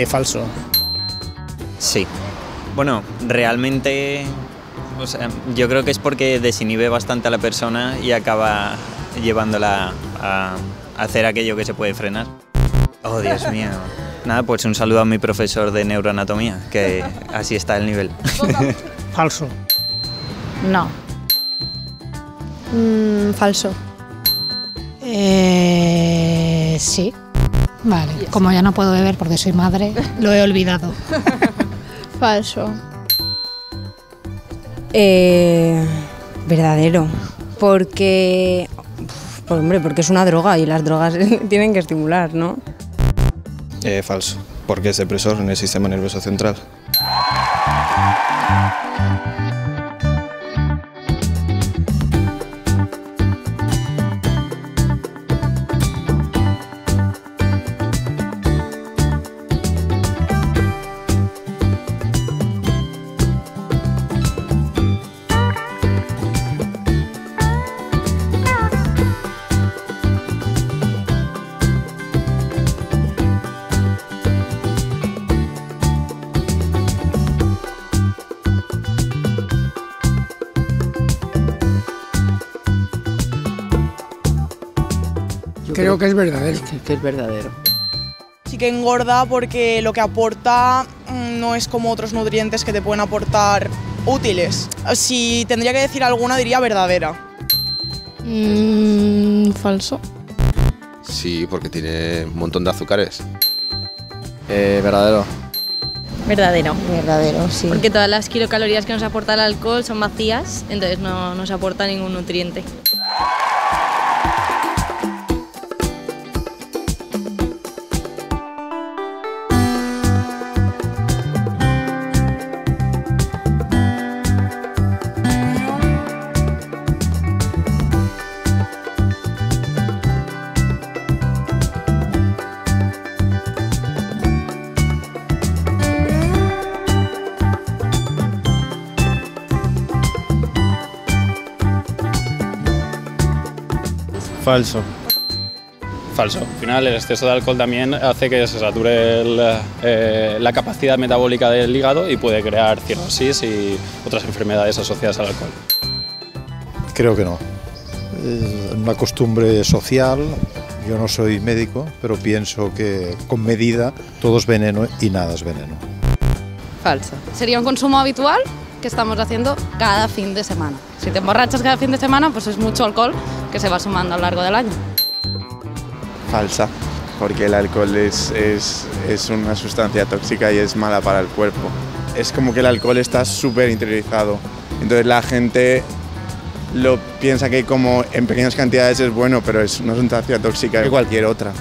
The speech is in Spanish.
Falso. Sí. Bueno, realmente, o sea, yo creo que es porque desinhibe bastante a la persona y acaba llevándola a hacer aquello que se puede frenar. Oh, Dios mío. Nada, pues un saludo a mi profesor de neuroanatomía, que así está el nivel. Falso. No. Falso. Sí. Vale, como ya no puedo beber porque soy madre, lo he olvidado. Falso. Verdadero. Porque es una droga y las drogas tienen que estimular, ¿no? Falso, porque es depresor en el sistema nervioso central. Creo que es verdadero. Que es verdadero. Sí que engorda porque lo que aporta no es como otros nutrientes que te pueden aportar útiles. Si tendría que decir alguna, diría verdadera. Falso. Sí, porque tiene un montón de azúcares. Verdadero. Verdadero. Verdadero, sí. Porque todas las kilocalorías que nos aporta el alcohol son vacías, entonces no nos aporta ningún nutriente. Falso. Falso. Al final el exceso de alcohol también hace que se sature la capacidad metabólica del hígado y puede crear cirrosis y otras enfermedades asociadas al alcohol. Creo que no. Es una costumbre social. Yo no soy médico, pero pienso que con medida todo es veneno y nada es veneno. Falso. Sería un consumo habitual que estamos haciendo cada fin de semana. Si te emborrachas cada fin de semana, pues es mucho alcohol que se va sumando a lo largo del año. Falsa, porque el alcohol es una sustancia tóxica y es mala para el cuerpo. Es como que el alcohol está súper interiorizado, entonces la gente lo piensa que como en pequeñas cantidades es bueno, pero es una sustancia tóxica que cualquier otra.